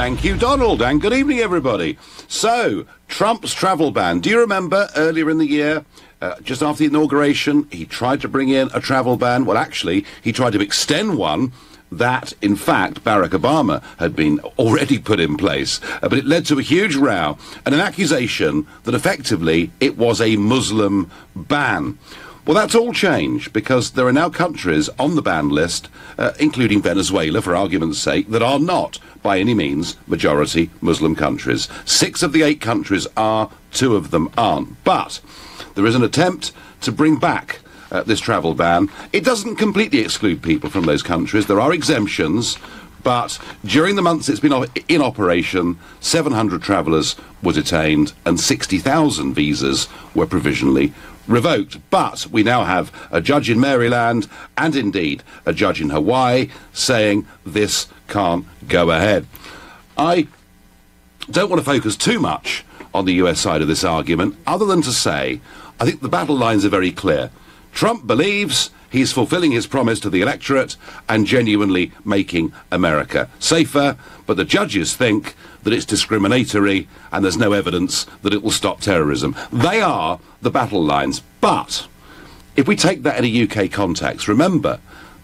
Thank you, Donald, and good evening, everybody. So, Trump's travel ban. Do you remember earlier in the year, just after the inauguration, he tried to bring in a travel ban? Well, actually, he tried to extend one that, in fact, Barack Obama had been already put in place. But it led to a huge row and an accusation that effectively it was a Muslim ban. Well, that's all changed because there are now countries on the banned list, including Venezuela, for argument's sake, that are not, by any means, majority Muslim countries. 6 of the 8 countries are, 2 of them aren't. But there is an attempt to bring back this travel ban. It doesn't completely exclude people from those countries. There are exemptions, but during the months it's been in operation, 700 travellers were detained and 60,000 visas were provisionally revoked. But we now have a judge in Maryland and indeed a judge in Hawaii saying this can't go ahead. I don't want to focus too much on the US side of this argument, other than to say I think the battle lines are very clear. Trump believes he's fulfilling his promise to the electorate and genuinely making America safer, but the judges think that it's discriminatory and there's no evidence that it will stop terrorism. They are the battle lines. But if we take that in a UK context, remember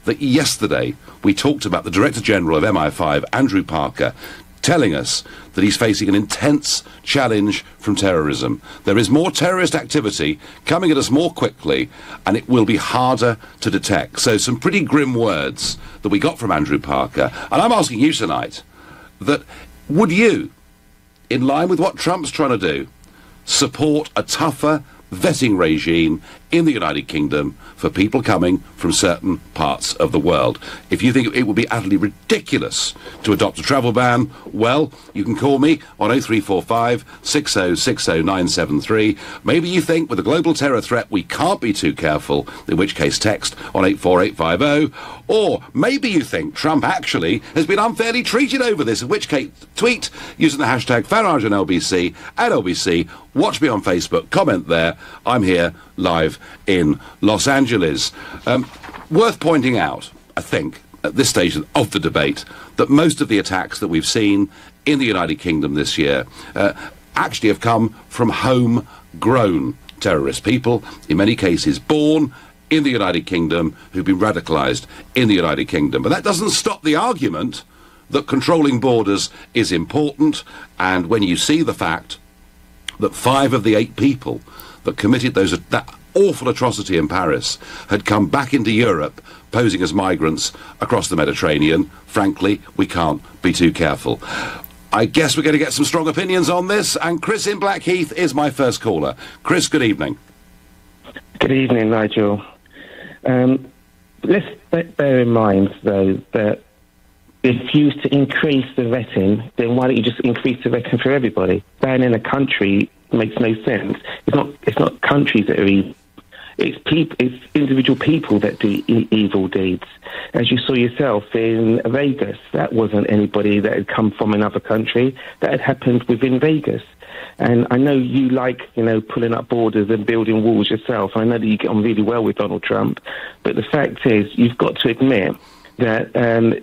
that yesterday we talked about the Director General of MI5, Andrew Parker, telling us that he's facing an intense challenge from terrorism. There is more terrorist activity coming at us more quickly, and it will be harder to detect. So some pretty grim words that we got from Andrew Parker. And I'm asking you tonight, that would you, in line with what Trump's trying to do, support a tougher vetting regime in the United Kingdom for people coming from certain parts of the world? If you think it would be utterly ridiculous to adopt a travel ban, well, you can call me on 0345 6060 973. Maybe you think with the global terror threat we can't be too careful, in which case text on 84850. Or maybe you think Trump actually has been unfairly treated over this, in which case tweet using the hashtag Farage and LBC at LBC. Watch me on Facebook, comment there. I'm here live in Los Angeles. Worth pointing out, I think, at this stage of the debate, that most of the attacks that we've seen in the United Kingdom this year actually have come from homegrown terrorist people, in many cases born in the United Kingdom, who've been radicalised in the United Kingdom. But that doesn't stop the argument that controlling borders is important, and when you see the fact that 5 of the 8 people that committed that awful atrocity in Paris had come back into Europe posing as migrants across the Mediterranean, frankly, we can't be too careful. I guess we're going to get some strong opinions on this, and Chris in Blackheath is my first caller. Chris, good evening. Good evening, Nigel. Let's bear in mind, though, that if you used to increase the vetting, then why don't you just increase the vetting for everybody? Banning a country makes no sense. It's not countries that are evil. It's people. It's individual people that do evil deeds. As you saw yourself in Vegas, that wasn't anybody that had come from another country. That had happened within Vegas. And I know you like, pulling up borders and building walls yourself. I know that you get on really well with Donald Trump. But the fact is, you've got to admit that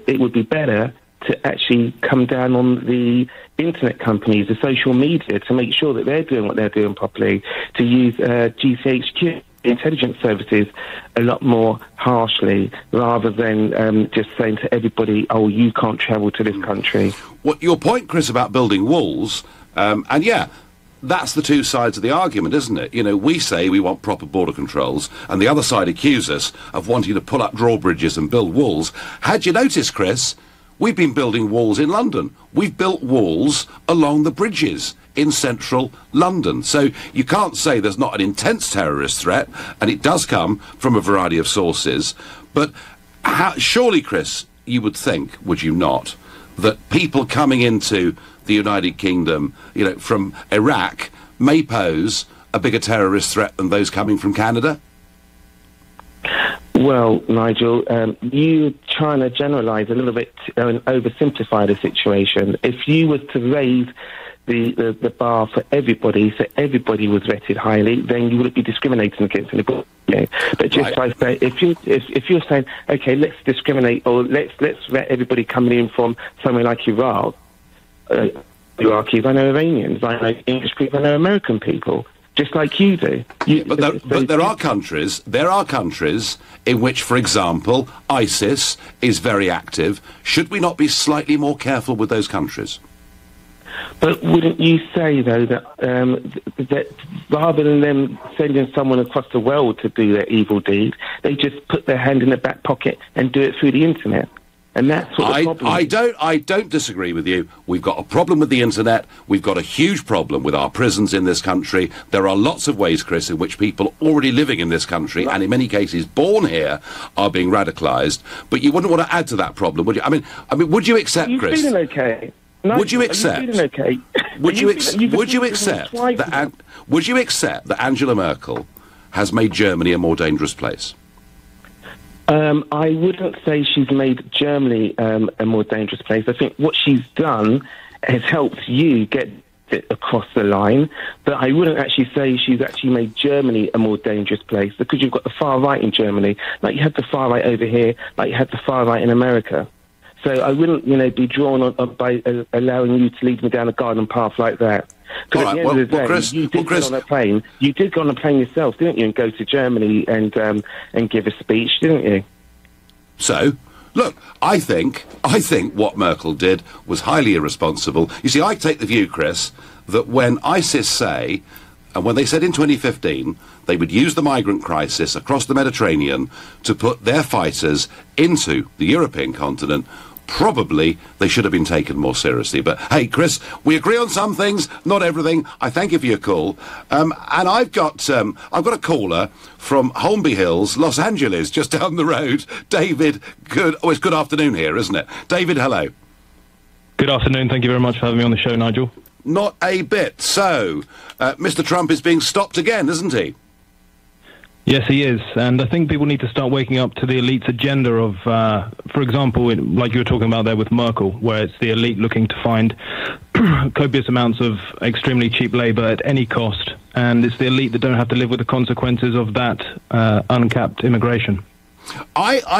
it would be better to actually come down on the internet companies, the social media, to make sure that they're doing what they're doing properly, to use GCHQ, intelligence services, a lot more harshly, rather than just saying to everybody, oh, you can't travel to this country. Well, your point, Chris, about building walls, and yeah, that's the two sides of the argument, isn't it? We say we want proper border controls, and the other side accuse us of wanting to pull up drawbridges and build walls. Had you noticed, Chris, we've been building walls in London. We've built walls along the bridges in central London. So you can't say there's not an intense terrorist threat, and it does come from a variety of sources. But surely, Chris, you would think, would you not, that people coming into the United Kingdom, from Iraq, may pose a bigger terrorist threat than those coming from Canada? Well, Nigel, you're trying to generalise a little bit and oversimplify the situation. If you were to raise the bar for everybody, so everybody was vetted highly, then you wouldn't be discriminating against anybody. But just like say, if you're saying, okay, let's discriminate, or let's vet everybody coming in from somewhere like Iraq, Iraqis, I know Iranians, I know English people, I know American people, just like you do. But there are countries in which, for example, ISIS is very active. Should we not be slightly more careful with those countries? But wouldn't you say, though, that rather than them sending someone across the world to do their evil deed, they just put their hand in their back pocket and do it through the internet? And that's what the problem is. I don't disagree with you. We've got a problem with the internet. We've got a huge problem with our prisons in this country. There are lots of ways, Chris, in which people already living in this country, and in many cases born here, are being radicalised. But you wouldn't want to add to that problem, would you? I mean, would you accept, Chris? Are you feeling okay? No, would you accept? Are you feeling okay? Would you accept that Angela Merkel has made Germany a more dangerous place? I wouldn't say she's made Germany a more dangerous place. I think what she's done has helped you get it across the line, but I wouldn't actually say she's actually made Germany a more dangerous place, because you've got the far right in Germany, like you had the far right over here, like you had the far right in America. So I wouldn't, be drawn on by allowing you to lead me down a garden path like that. Because at the end of the day, you did get on a plane. You did go on a plane yourself, didn't you, and go to Germany and give a speech, didn't you? So, look, I think what Merkel did was highly irresponsible. You see, I take the view, Chris, that when ISIS say, and when they said in 2015 they would use the migrant crisis across the Mediterranean to put their fighters into the European continent, probably they should have been taken more seriously. But hey, Chris, we agree on some things, not everything. I thank you for your call. And I've got a caller from Holmby Hills, Los Angeles, just down the road. David, it's good afternoon here, isn't it? David, hello. Good afternoon. Thank you very much for having me on the show, Nigel. Not a bit. So, Mr. Trump is being stopped again, isn't he? Yes, he is, and I think people need to start waking up to the elite's agenda of, for example, like you were talking about there with Merkel, where it's the elite looking to find copious amounts of extremely cheap labour at any cost, and it's the elite that don't have to live with the consequences of that uncapped immigration.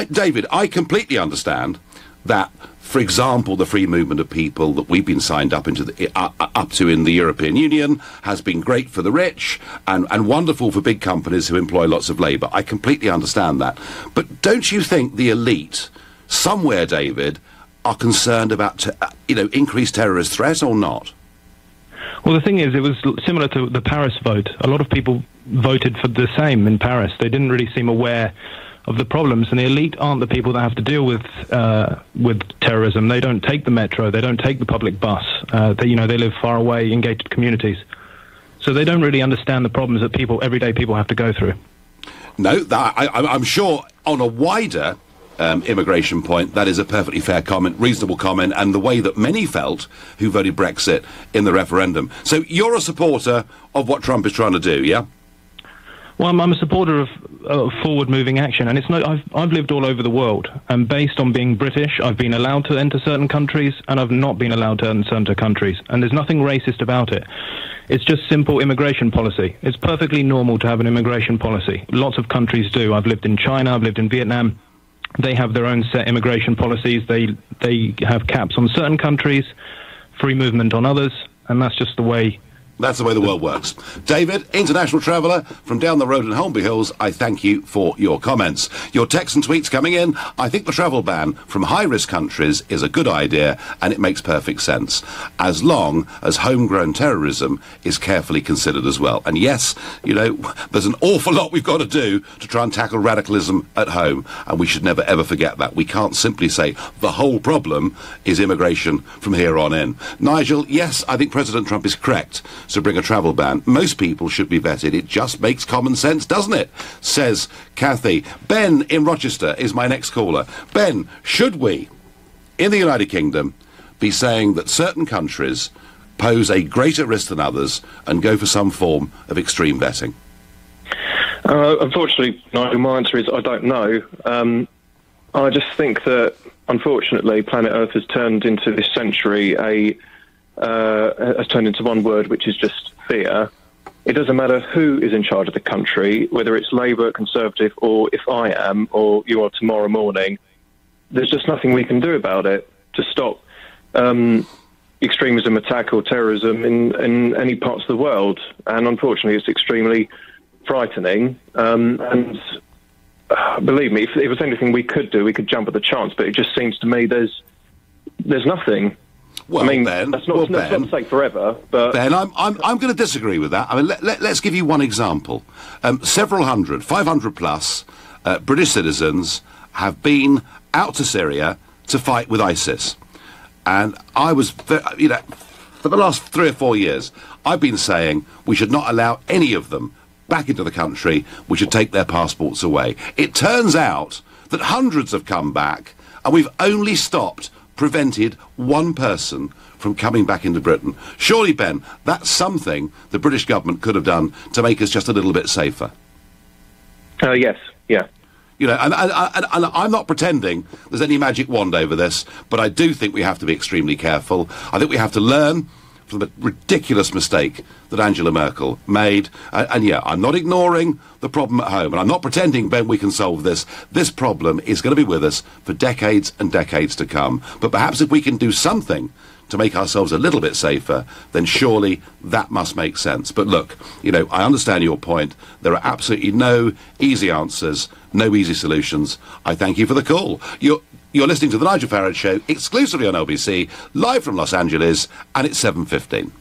David, I completely understand that, for example, the free movement of people that we've been signed up to in the European Union has been great for the rich and wonderful for big companies who employ lots of labour. I completely understand that. But don't you think the elite, somewhere, David, are concerned about, increased terrorist threat or not? Well, the thing is, it was similar to the Paris vote. A lot of people voted for the same in Paris. They didn't really seem aware of the problems, and the elite aren't the people that have to deal with terrorism. They don't take the metro, they don't take the public bus. They live far away in gated communities, so they don't really understand the problems that everyday people have to go through. No, I'm sure on a wider immigration point, that is a perfectly fair comment, reasonable comment, and the way that many felt who voted Brexit in the referendum. So you're a supporter of what Trump is trying to do, yeah? Well, I'm a supporter of forward-moving action, and it's I've lived all over the world, and based on being British, I've been allowed to enter certain countries, and I've not been allowed to enter countries, and there's nothing racist about it. It's just simple immigration policy. It's perfectly normal to have an immigration policy. Lots of countries do. I've lived in China, I've lived in Vietnam. They have their own set immigration policies. They have caps on certain countries, free movement on others, and that's just the way. That's the way the world works. David, international traveller from down the road in Holmby Hills, I thank you for your comments. Your texts and tweets coming in. I think the travel ban from high-risk countries is a good idea, and it makes perfect sense, as long as homegrown terrorism is carefully considered as well. And yes, there's an awful lot we've got to do to try and tackle radicalism at home, and we should never, ever forget that. We can't simply say the whole problem is immigration from here on in. Nigel, yes, I think President Trump is correct to bring a travel ban. Most people should be vetted. It just makes common sense, doesn't it? Says Kathy. Ben in Rochester is my next caller. Ben, should we, in the United Kingdom, be saying that certain countries pose a greater risk than others and go for some form of extreme vetting? Unfortunately, Nigel, my answer is I don't know. I just think that, unfortunately, planet Earth has turned into this century has turned into one word, which is just fear. It doesn't matter who is in charge of the country, whether it's Labour, Conservative, or if I am, or you are tomorrow morning. There's just nothing we can do about it to stop extremism attack or terrorism in any parts of the world. And unfortunately, it's extremely frightening. And believe me, if there was anything we could do, we could jump at the chance. But it just seems to me there's nothing. Well, I mean, Ben, that's not to say forever, but... Ben, I'm going to disagree with that. I mean, let's give you one example. Several hundred, 500 plus, British citizens have been out to Syria to fight with ISIS. And I was, for the last 3 or 4 years, I've been saying we should not allow any of them back into the country. We should take their passports away. It turns out that hundreds have come back, and we've only prevented one person from coming back into Britain. Surely, Ben, that's something the British government could have done to make us just a little bit safer. Yes, yeah. And I'm not pretending there's any magic wand over this, but I do think we have to be extremely careful. I think we have to learn from the ridiculous mistake that Angela Merkel made. And yeah, I'm not ignoring the problem at home, and I'm not pretending, Ben, we can solve this. This problem is going to be with us for decades and decades to come. But perhaps if we can do something to make ourselves a little bit safer, then surely that must make sense. But look, I understand your point. There are absolutely no easy answers, no easy solutions. I thank you for the call. You're listening to The Nigel Farage Show, exclusively on LBC, live from Los Angeles, and it's 7:15.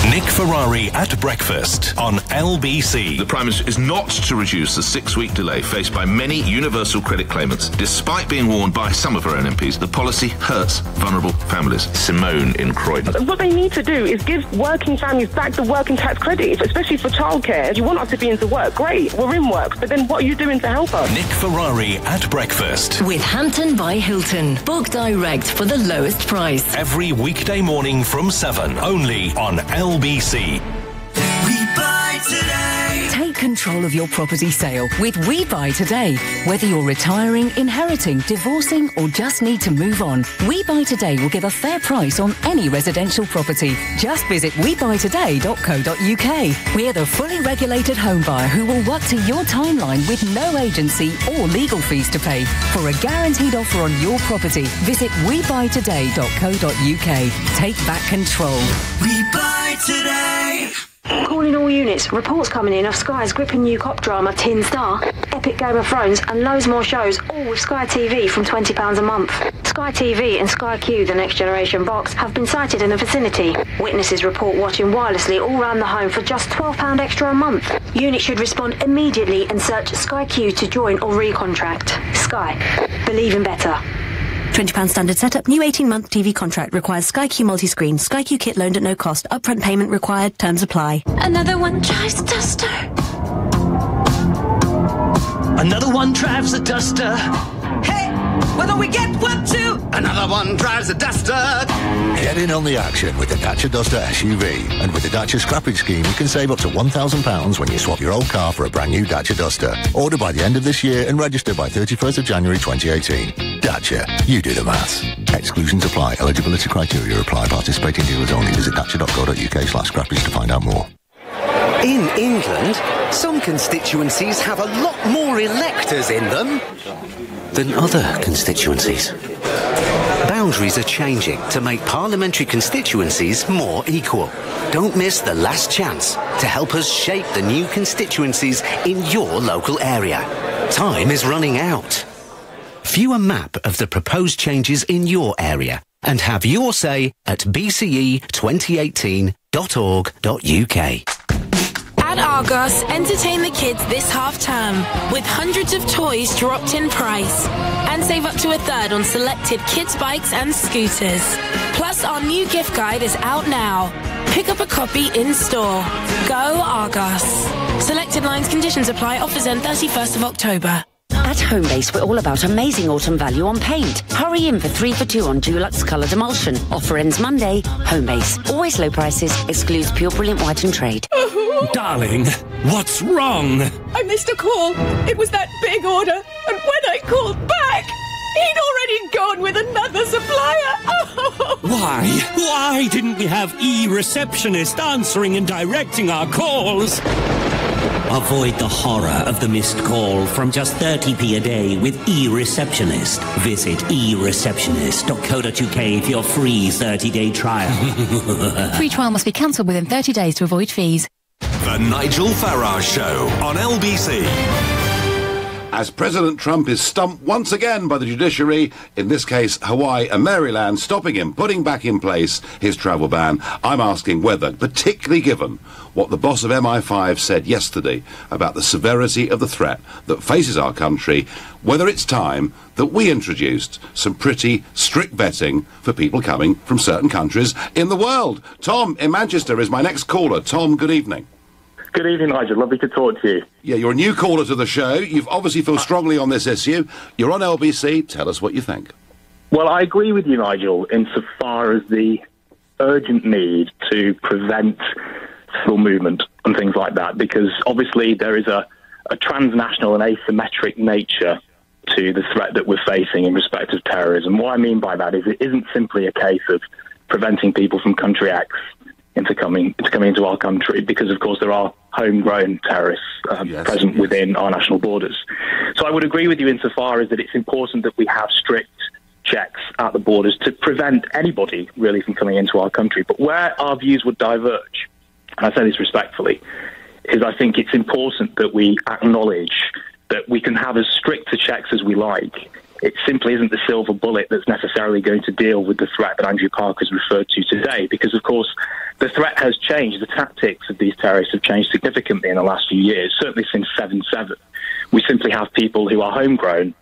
Nick Ferrari at breakfast on LBC. The Prime Minister is not to reduce the 6-week delay faced by many universal credit claimants. Despite being warned by some of her own MPs, the policy hurts vulnerable families. Simone in Croydon. What they need to do is give working families back the working tax credit, especially for childcare. If you want us to be into work, great, we're in work, but then what are you doing to help us? Nick Ferrari at breakfast. With Hampton by Hilton. Book direct for the lowest price. Every weekday morning from 7, only on LBC. We buy today. Take control of your property sale with We Buy Today. Whether you're retiring, inheriting, divorcing, or just need to move on, We Buy Today will give a fair price on any residential property. Just visit webuytoday.co.uk. We're the fully regulated home buyer who will work to your timeline with no agency or legal fees to pay. For a guaranteed offer on your property, visit webuytoday.co.uk. Take back control. We buy today. Calling all units. Reports coming in of Sky's gripping new cop drama Tin Star, epic Game of Thrones, and loads more shows, all with Sky TV from £20 a month. Sky TV and Sky Q, the Next Generation box, have been sighted in the vicinity. Witnesses report watching wirelessly all round the home for just £12 extra a month. Units should respond immediately and search Sky Q to join or recontract. Sky. Believe in better. £20 standard setup. New 18-month TV contract requires Sky Q multi-screen. Sky Q kit loaned at no cost. Upfront payment required. Terms apply. Another one drives a duster. Another one drives a duster. Hey, whether we get one too. Another one drives a duster. Get in on the action with the Dacia Duster SUV. And with the Dacia scrappage scheme, you can save up to £1,000 when you swap your old car for a brand new Dacia Duster. Order by the end of this year and register by 31st of January 2018. Dacia, you do the maths. Exclusions apply. Eligibility criteria apply. Participating dealers only. Visit dacia.co.uk/scrappage to find out more. In England, some constituencies have a lot more electors in them than other constituencies. Boundaries are changing to make parliamentary constituencies more equal. Don't miss the last chance to help us shape the new constituencies in your local area. Time is running out. View a map of the proposed changes in your area and have your say at bce2018.org.uk. At Argos, entertain the kids this half-term with hundreds of toys dropped in price. And save up to a third on selected kids' bikes and scooters. Plus, our new gift guide is out now. Pick up a copy in store. Go Argos. Selected lines, conditions apply. Offers end 31st of October. At Homebase, we're all about amazing autumn value on paint. Hurry in for 3 for 2 on Dulux coloured emulsion. Offer ends Monday. Homebase. Always low prices. Excludes Pure Brilliant White and Trade. Darling, what's wrong? I missed a call. It was that big order. And when I called back, he'd already gone with another supplier. Why didn't we have e-receptionist answering and directing our calls? Avoid the horror of the missed call from just 30p a day with eReceptionist. Visit eReceptionist.co.uk for your free 30-day trial. Free trial must be cancelled within 30 days to avoid fees. The Nigel Farage Show on LBC. As President Trump is stumped once again by the judiciary, in this case Hawaii and Maryland, stopping him, putting back in place his travel ban, I'm asking whether, particularly given what the boss of MI5 said yesterday about the severity of the threat that faces our country, whether it's time that we introduced some pretty strict vetting for people coming from certain countries in the world. Tom in Manchester is my next caller. Tom, good evening. Good evening, Nigel. Lovely to talk to you. Yeah, you're a new caller to the show. You've obviously feel strongly on this issue. You're on LBC. Tell us what you think. Well, I agree with you, Nigel, insofar as the urgent need to prevent civil movement and things like that, because obviously there is a transnational and asymmetric nature to the threat that we're facing in respect of terrorism. What I mean by that is it isn't simply a case of preventing people from country X into coming into our country, because of course there are homegrown terrorists present within our national borders. So I would agree with you insofar as that it's important that we have strict checks at the borders to prevent anybody really from coming into our country. But where our views would diverge, and I say this respectfully, is I think it's important that we acknowledge that we can have as strict a checks as we like. It simply isn't the silver bullet that's necessarily going to deal with the threat that Andrew Parker's referred to today, because, of course, the threat has changed. The tactics of these terrorists have changed significantly in the last few years, certainly since 7/7. We simply have people who are homegrown,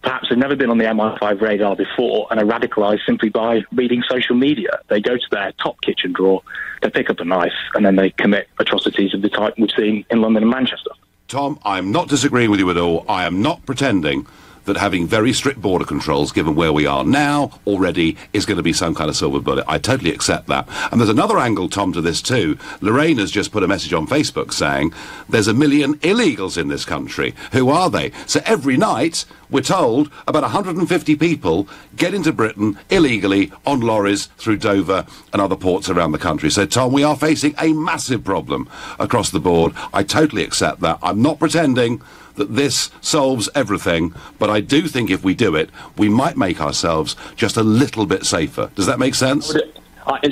perhaps have never been on the MI5 radar before, and are radicalised simply by reading social media. They go to their top kitchen drawer, they pick up a knife, and then they commit atrocities of the type we've seen in London and Manchester. Tom, I'm not disagreeing with you at all. I am not pretending that having very strict border controls, given where we are now already, is going to be some kind of silver bullet. I totally accept that. And there's another angle, Tom, to this too. Lorraine has just put a message on Facebook saying there's 1 million illegals in this country. Who are they? So every night, we're told about 150 people get into Britain illegally on lorries through Dover and other ports around the country. So, Tom, we are facing a massive problem across the board. I totally accept that. I'm not pretending that this solves everything, but I do think if we do it, we might make ourselves just a little bit safer. Does that make sense? It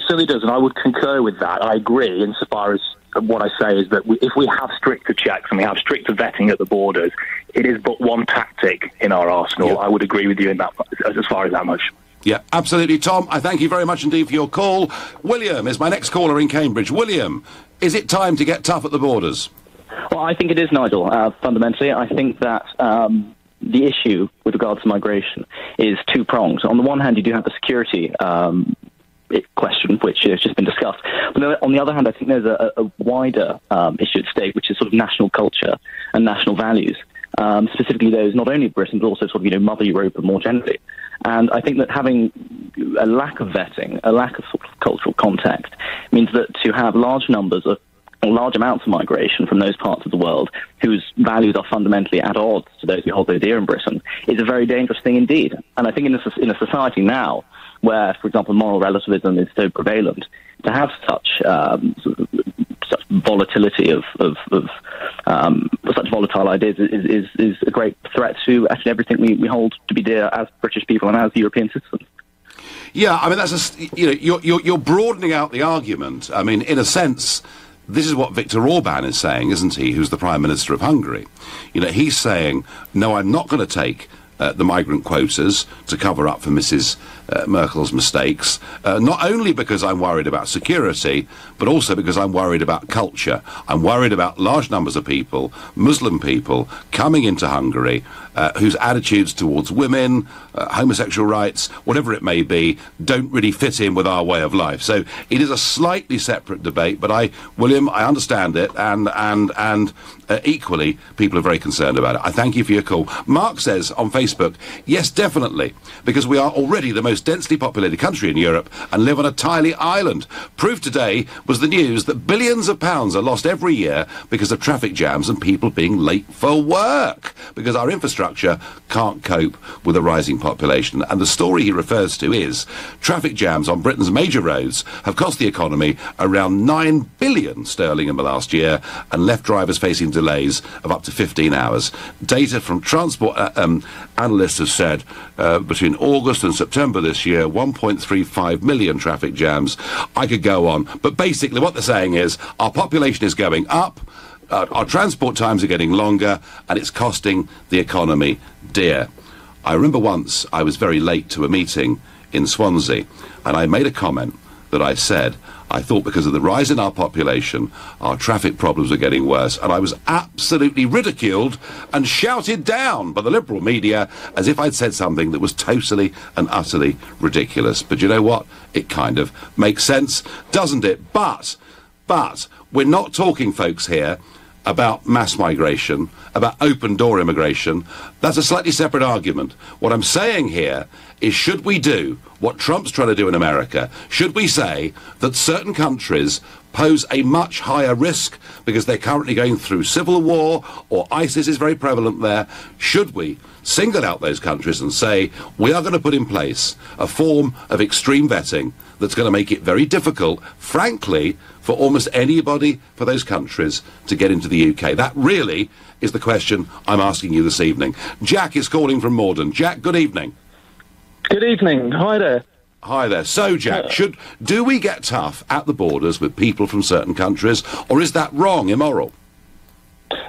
certainly does, and I would concur with that. I agree, insofar as what I say is that if we have stricter checks and we have stricter vetting at the borders, it is but one tactic in our arsenal. Yeah. I would agree with you in that, as far as that much. Yeah, absolutely, Tom. I thank you very much indeed for your call. William is my next caller in Cambridge. William, is it time to get tough at the borders? Well, I think it is, Nigel. Fundamentally, I think that the issue with regard to migration is two-pronged. On the one hand, you do have the security question, which has just been discussed. But on the other hand, I think there's a wider issue at stake, which is sort of national culture and national values, specifically those not only of Britain, but also sort of, Mother Europe more generally. And I think that having a lack of vetting, a lack of sort of cultural context, means that to have large amounts of migration from those parts of the world whose values are fundamentally at odds to those who hold so dear in Britain is a very dangerous thing indeed. And I think in a society now where, for example, moral relativism is so prevalent, to have such volatility of such volatile ideas is a great threat to actually everything we hold to be dear as British people and as European citizens. Yeah, I mean, that's you're broadening out the argument. I mean, in a sense, this is what Viktor Orban is saying, isn't he, who's the Prime Minister of Hungary? He's saying, no, I'm not going to take the migrant quotas to cover up for Mrs. Merkel's mistakes, not only because I'm worried about security, but also because I'm worried about culture. I'm worried about large numbers of people, Muslim people, coming into Hungary, whose attitudes towards women, homosexual rights, whatever it may be, don't really fit in with our way of life. So it is a slightly separate debate, but William, I understand it, and equally, people are very concerned about it. I thank you for your call. Mark says on Facebook, yes, definitely, because we are already the most densely populated country in Europe and live on a tiny island. Proof today was the news that billions of pounds are lost every year because of traffic jams and people being late for work, because our infrastructure infrastructure can't cope with a rising population. And the story he refers to is traffic jams on Britain's major roads have cost the economy around 9 billion sterling in the last year and left drivers facing delays of up to 15 hours. Data from transport analysts have said between August and September this year, 1.35 million traffic jams. I could go on, but basically what they're saying is our population is going up, our transport times are getting longer, and it's costing the economy dear. I remember once I was very late to a meeting in Swansea, and I made a comment that I said I thought because of the rise in our population, our traffic problems are getting worse, and I was absolutely ridiculed and shouted down by the liberal media as if I'd said something that was totally and utterly ridiculous. But you know what? It kind of makes sense, doesn't it? But we're not talking, folks, here about mass migration, about open-door immigration. That's a slightly separate argument. What I'm saying here is, should we do what Trump's trying to do in America? Should we say that certain countries pose a much higher risk because they're currently going through civil war or ISIS is very prevalent there? Should we single out those countries and say we are going to put in place a form of extreme vetting that's going to make it very difficult, frankly, for almost anybody for those countries to get into the UK? That really is the question I'm asking you this evening. Jack is calling from Morden. Jack, good evening. Good evening. Hi there. Hi there. So, Jack, do we get tough at the borders with people from certain countries, or is that wrong, immoral?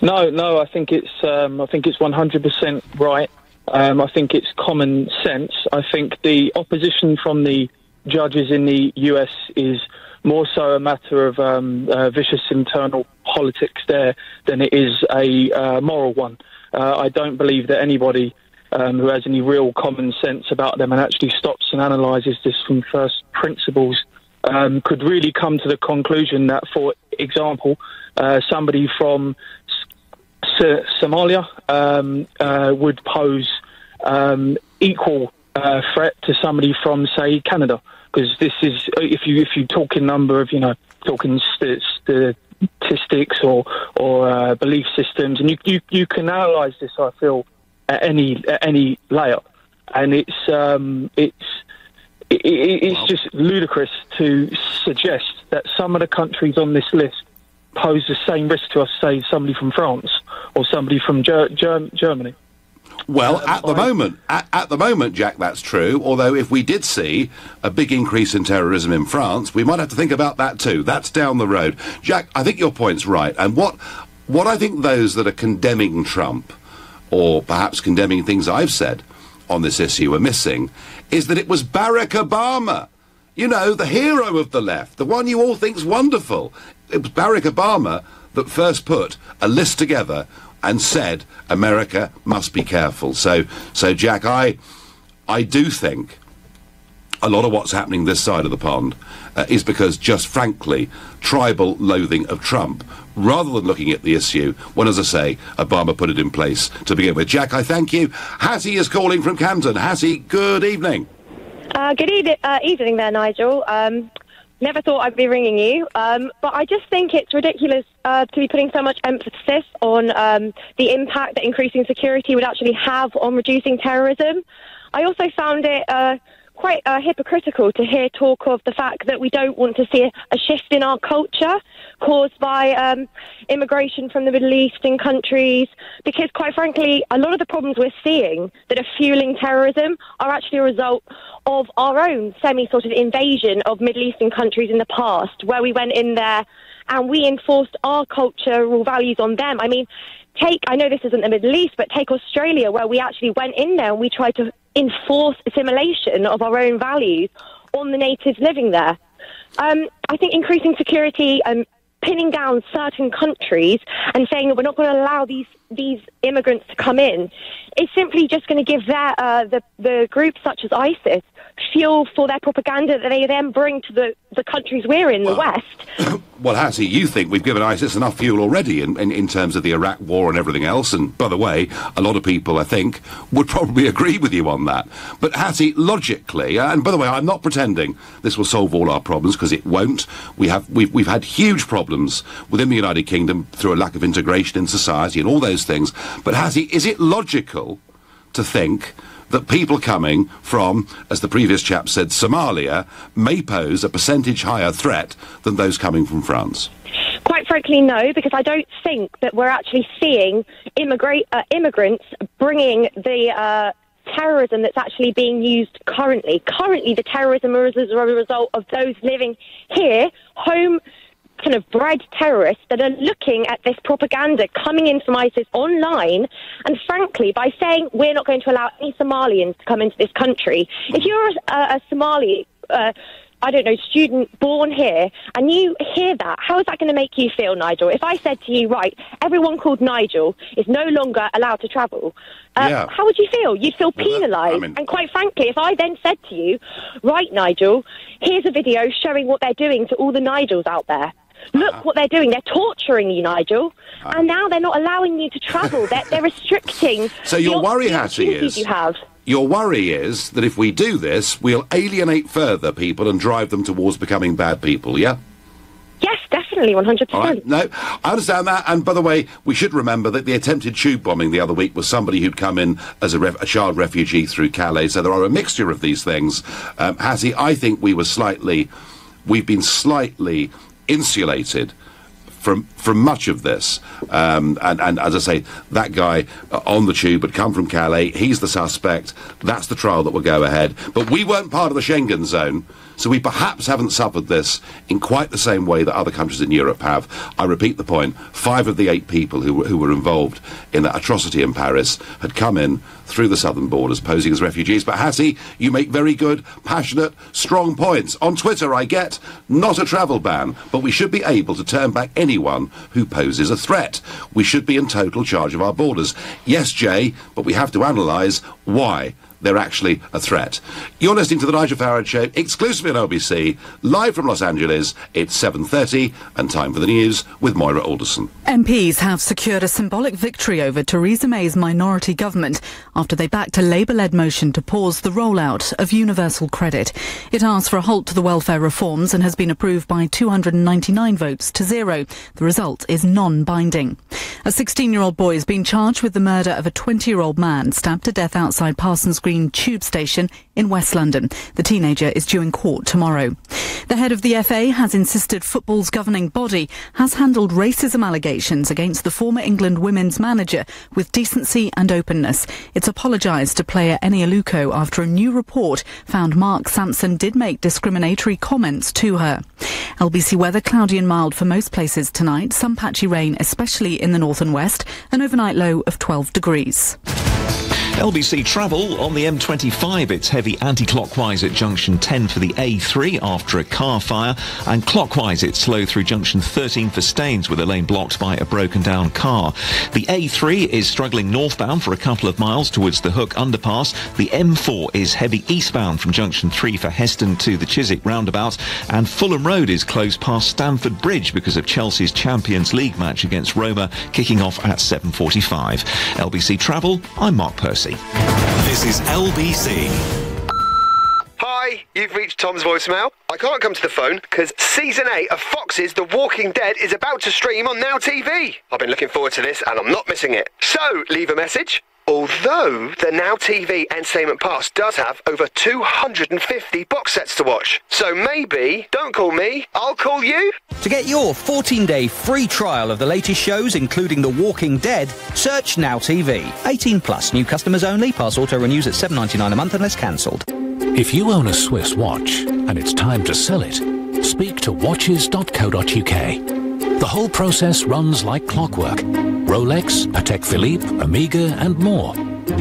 No. I think it's 100% right. I think it's common sense. I think the opposition from the judges in the US is more so a matter of vicious internal politics there than it is a moral one. I don't believe that anybody who has any real common sense about them and actually stops and analyses this from first principles could really come to the conclusion that, for example, somebody from Somalia would pose equal threat to somebody from, say, Canada. Because this is, if you talk in number of, talking statistics or belief systems, and you can analyse this, I feel, at any layer, and it's just ludicrous to suggest that some of the countries on this list pose the same risk to us, say somebody from France or somebody from Germany. Well, at the moment, Jack, that's true. Although if we did see a big increase in terrorism in France, we might have to think about that too. That's down the road. Jack, I think your point's right. And what I think those that are condemning Trump, or perhaps condemning things I've said on this issue, are missing, is that it was Barack Obama, the hero of the left, the one you all think's wonderful. It was Barack Obama that first put a list together and said America must be careful. So Jack, I do think a lot of what's happening this side of the pond is because, just frankly, tribal loathing of Trump, rather than looking at the issue when, as I say, Obama put it in place to begin with. Jack, I thank you. Hattie is calling from Camden. Hattie, good evening. Good evening there, Nigel. Never thought I'd be ringing you, but I just think it's ridiculous to be putting so much emphasis on the impact that increasing security would actually have on reducing terrorism. I also found it quite hypocritical to hear talk of the fact that we don't want to see a shift in our culture caused by immigration from the Middle Eastern countries, because quite frankly, a lot of the problems we're seeing that are fueling terrorism are actually a result of our own sort of invasion of Middle Eastern countries in the past, where we went in there and we enforced our cultural values on them. I mean, I know this isn't the Middle East, but take Australia, where we actually went in there and we tried to enforce assimilation of our own values on the natives living there. I think increasing security and pinning down certain countries and saying that we're not going to allow these immigrants to come in is simply just going to give the groups such as ISIS fuel for their propaganda that they then bring to the countries we're in, the West. Well, Hattie, you think we've given ISIS enough fuel already in terms of the Iraq war and everything else, and by the way, a lot of people, I think, would probably agree with you on that. But Hattie, logically, and by the way, I'm not pretending this will solve all our problems, because it won't. We've had huge problems within the United Kingdom through a lack of integration in society and all those those things. But is it logical to think that people coming from, as the previous chap said, Somalia, may pose a percentage higher threat than those coming from France? Quite frankly, no, because I don't think that we're actually seeing immigrants bringing the terrorism that's actually being used currently. Currently, the terrorism is a result of those living here, home kind of bred terrorists that are looking at this propaganda coming in from ISIS online, and frankly, by saying we're not going to allow any Somalians to come into this country, if you're a Somali, I don't know, student born here, and you hear that, how is that going to make you feel, Nigel? If I said to you, right, everyone called Nigel is no longer allowed to travel, how would you feel? You'd feel penalised. And quite frankly, if I then said to you, right, Nigel, here's a video showing what they're doing to all the Nigels out there. Look what they're doing. They're torturing you, Nigel. And now they're not allowing you to travel. They're restricting so your worry, Hattie, is... you have. Your worry is that if we do this, we'll alienate further people and drive them towards becoming bad people, yeah? Yes, definitely, 100%. All right. No, I understand that. And by the way, we should remember that the attempted tube bombing the other week was somebody who'd come in as a child refugee through Calais. So there are a mixture of these things. Hattie, I think we've been slightly insulated from much of this, and as I say, that guy on the tube had come from Calais. He's the suspect. That's the trial that will go ahead. But we weren't part of the Schengen zone, so we perhaps haven't suffered this in quite the same way that other countries in Europe have. I repeat the point, 5 of the 8 people who were involved in that atrocity in Paris had come in through the southern borders posing as refugees. But Hattie, you make very good, passionate, strong points. On Twitter, I get, not a travel ban, but we should be able to turn back anyone who poses a threat. We should be in total charge of our borders. Yes, Jay, but we have to analyse why they're actually a threat. You're listening to The Nigel Farage Show, exclusively on LBC, live from Los Angeles. It's 7:30, and time for the news with Moira Alderson. MPs have secured a symbolic victory over Theresa May's minority government after they backed a Labour-led motion to pause the rollout of universal credit. It asks for a halt to the welfare reforms and has been approved by 299 votes to 0. The result is non-binding. A 16-year-old boy has been charged with the murder of a 20-year-old man stabbed to death outside Parsons Green Tube Station in West London. The teenager is due in court tomorrow. The head of the FA has insisted football's governing body has handled racism allegations against the former England women's manager with decency and openness. It's apologised to player Eni Aluko after a new report found Mark Sampson did make discriminatory comments to her. LBC weather, cloudy and mild for most places tonight. Some patchy rain, especially in the north and west. An overnight low of 12 degrees. LBC travel on the M25. It's heavy anti-clockwise at junction 10 for the A3 after a car fire, and clockwise it's slow through junction 13 for Staines with a lane blocked by a broken down car. The A3 is struggling northbound for a couple of miles towards the Hook underpass. The M4 is heavy eastbound from junction 3 for Heston to the Chiswick roundabout, and Fulham Road is closed past Stamford Bridge because of Chelsea's Champions League match against Roma kicking off at 7:45. LBC travel, I'm Mark Percy. This is LBC. Hi, you've reached Tom's voicemail. I can't come to the phone because Season 8 of Fox's The Walking Dead is about to stream on Now TV. I've been looking forward to this and I'm not missing it. So, leave a message. Although the Now TV Entertainment Pass does have over 250 box sets to watch. So maybe, don't call me, I'll call you. To get your 14-day free trial of the latest shows, including The Walking Dead, search Now TV. 18 plus, new customers only. Pass auto renews at $7.99 a month unless cancelled. If you own a Swiss watch and it's time to sell it, speak to watches.co.uk. The whole process runs like clockwork. Rolex, Patek Philippe, Omega and more.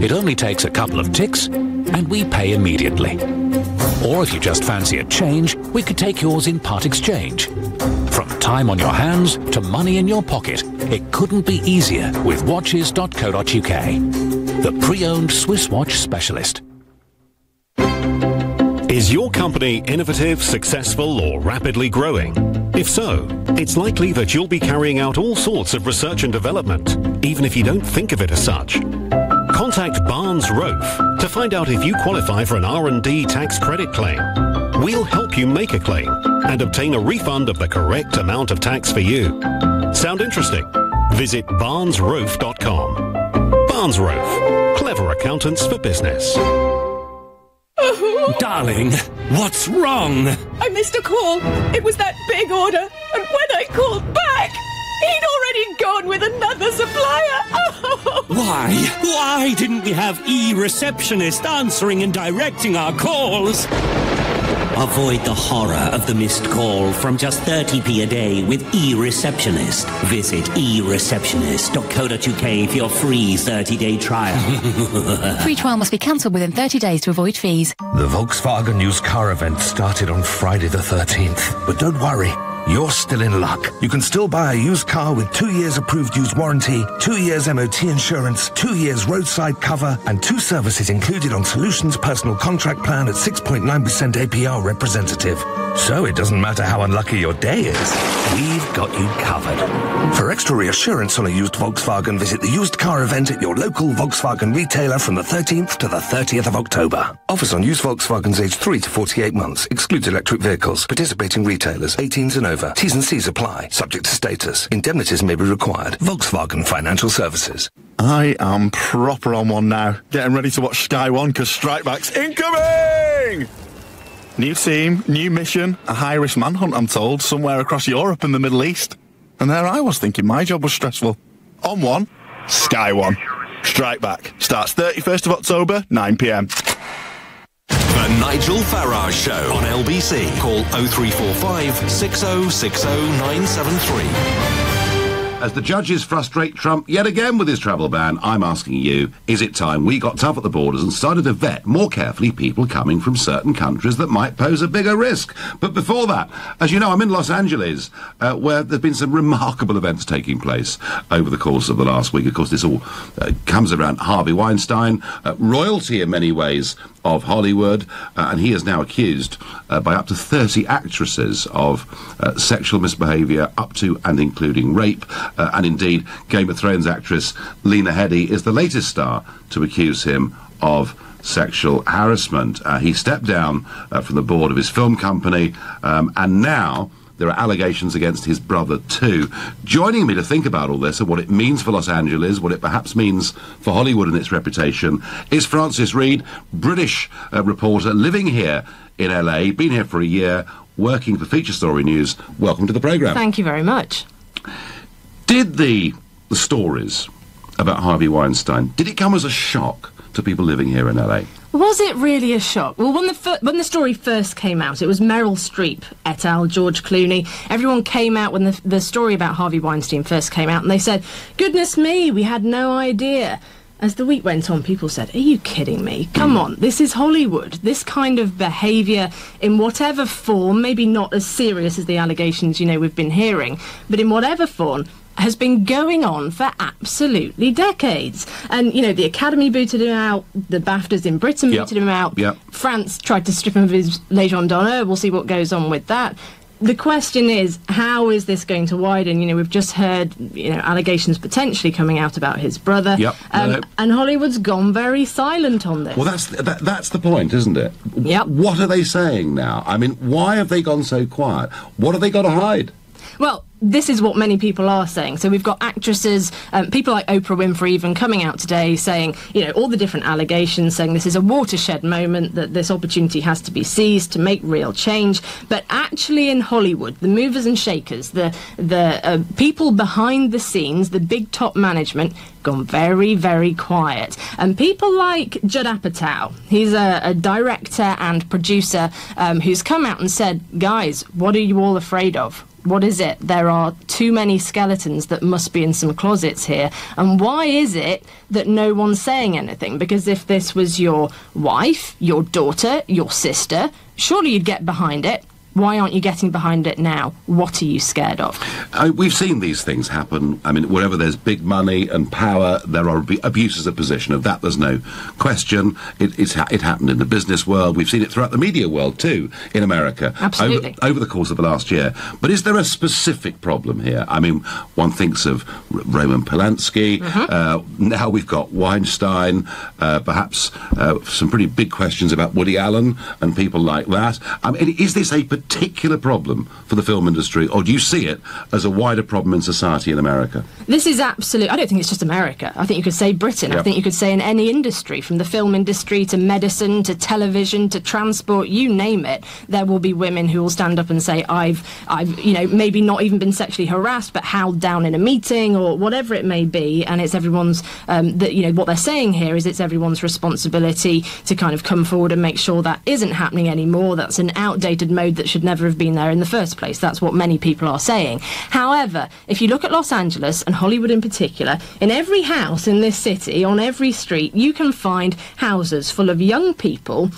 It only takes a couple of ticks and we pay immediately. Or if you just fancy a change, we could take yours in part exchange. From time on your hands to money in your pocket, it couldn't be easier with watches.co.uk. The pre-owned Swiss watch specialist. Is your company innovative, successful or rapidly growing? If so, it's likely that you'll be carrying out all sorts of research and development, even if you don't think of it as such. Contact Barnes Rofe to find out if you qualify for an R&D tax credit claim. We'll help you make a claim and obtain a refund of the correct amount of tax for you. Sound interesting? Visit barnesroof.com. Barnes Roof. Clever accountants for business. Darling, what's wrong? I missed a call. It was that big order. And when I called back, he'd already gone with another supplier. Why? Why didn't we have e-receptionist answering and directing our calls? Avoid the horror of the missed call from just 30p a day with e-receptionist. Visit ereceptionist.co.uk for your free 30-day trial. Free trial must be cancelled within 30 days to avoid fees. The Volkswagen used car event started on Friday the 13th. But don't worry, you're still in luck. You can still buy a used car with 2 years approved used warranty, 2 years MOT insurance, 2 years roadside cover, and 2 services included on Solutions Personal Contract Plan at 6.9% APR representative. So it doesn't matter how unlucky your day is, we've got you covered. For extra reassurance on a used Volkswagen, visit the used car event at your local Volkswagen retailer from the 13th to the 30th of October. Offers on used Volkswagens aged 3 to 48 months. Excludes electric vehicles. Participating retailers, 18s and over. T's and C's apply. Subject to status. Indemnities may be required. Volkswagen Financial Services. I am proper on one now. Getting ready to watch Sky One because Strikeback's incoming! New team, new mission, a high-risk manhunt, I'm told, somewhere across Europe and the Middle East. And there I was thinking my job was stressful. On one, Sky One. Strike Back. Starts 31st of October, 9 p.m. The Nigel Farage Show on LBC. Call 0345 6060 973. As the judges frustrate Trump yet again with his travel ban, I'm asking you, is it time we got tough at the borders and started to vet more carefully people coming from certain countries that might pose a bigger risk? But before that, as you know, I'm in Los Angeles, where there's been some remarkable events taking place over the course of the last week. Of course, this all comes around Harvey Weinstein, royalty in many ways of Hollywood, and he is now accused by up to 30 actresses of sexual misbehaviour, up to and including rape. And indeed, Game of Thrones actress Lena Headey is the latest star to accuse him of sexual harassment. He stepped down from the board of his film company, and now there are allegations against his brother too. Joining me to think about all this and what it means for Los Angeles, what it perhaps means for Hollywood and its reputation, is Francis Reid, British reporter living here in LA, been here for a year, working for Feature Story News. Welcome to the programme. Thank you very much. Did the stories about Harvey Weinstein, did it come as a shock to people living here in LA? Was it really a shock? Well, when the story first came out, it was Meryl Streep et al., George Clooney. Everyone came out when the story about Harvey Weinstein first came out, and they said, goodness me, we had no idea. As the week went on, people said, are you kidding me? Come on, this is Hollywood. This kind of behaviour, in whatever form, maybe not as serious as the allegations, we've been hearing, but in whatever form, has been going on for absolutely decades. And, the Academy booted him out, the BAFTAs in Britain booted him out, France tried to strip him of his Légion d'honneur. We'll see what goes on with that. The question is, how is this going to widen? We've just heard, allegations potentially coming out about his brother. And Hollywood's gone very silent on this. Well, that's the point, isn't it? Yep. What are they saying now? I mean, why have they gone so quiet? What have they got to hide? Well, this is what many people are saying. So we've got actresses, people like Oprah Winfrey even coming out today saying, all the different allegations, saying this is a watershed moment, that this opportunity has to be seized to make real change. But actually in Hollywood, the movers and shakers, the people behind the scenes, the big top management, gone very, very quiet. And people like Judd Apatow, he's a director and producer who's come out and said, guys, what are you all afraid of? What is it? There are too many skeletons that must be in some closets here. And why is it that no one's saying anything? Because if this was your wife, your daughter, your sister, surely you'd get behind it. Why aren't you getting behind it now? What are you scared of? We've seen these things happen. I mean, wherever there's big money and power, there are abuses of position. Of that, there's no question. It happened in the business world. We've seen it throughout the media world, too, in America. Absolutely. Over the course of the last year. But is there a specific problem here? I mean, one thinks of Roman Polanski. Now we've got Weinstein. Perhaps some pretty big questions about Woody Allen and people like that. I mean, is this a particular particular problem for the film industry, or do you see it as a wider problem in society in America? This is absolute. I don't think it's just America. I think you could say Britain. Yep. I think you could say in any industry, from the film industry to medicine to television to transport, you name it, there will be women who will stand up and say, I've maybe not even been sexually harassed, but held down in a meeting or whatever it may be, and it's everyone's. What they're saying here is it's everyone's responsibility to kind of come forward and make sure that isn't happening anymore. That's an outdated mode that should never have been there in the first place. That's what many people are saying. However, if you look at Los Angeles and Hollywood in particular, in every house in this city, on every street, you can find houses full of young people,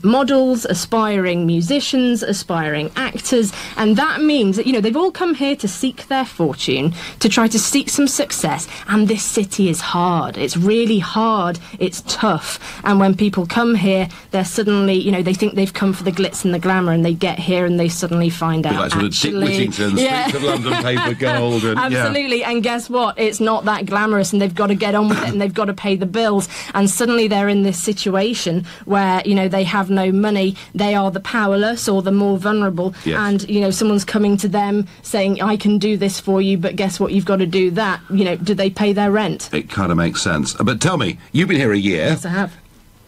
models, aspiring musicians, aspiring actors, and that means that, they've all come here to seek their fortune, to try to seek some success, and this city is hard. It's really hard. It's tough. And when people come here, they're suddenly, they think they've come for the glitz and the glamour, and they get here and they suddenly find out, like sort of Dick Whittington, Streets of London, paper gold. And, absolutely. And guess what? It's not that glamorous, and they've got to get on with it, and they've got to pay the bills. And suddenly they're in this situation where, they have no money. They are the powerless or the more vulnerable. Yes. And, someone's coming to them saying, I can do this for you, but guess what? You've got to do that. Do they pay their rent? It kind of makes sense. But tell me, you've been here a year. Yes, I have.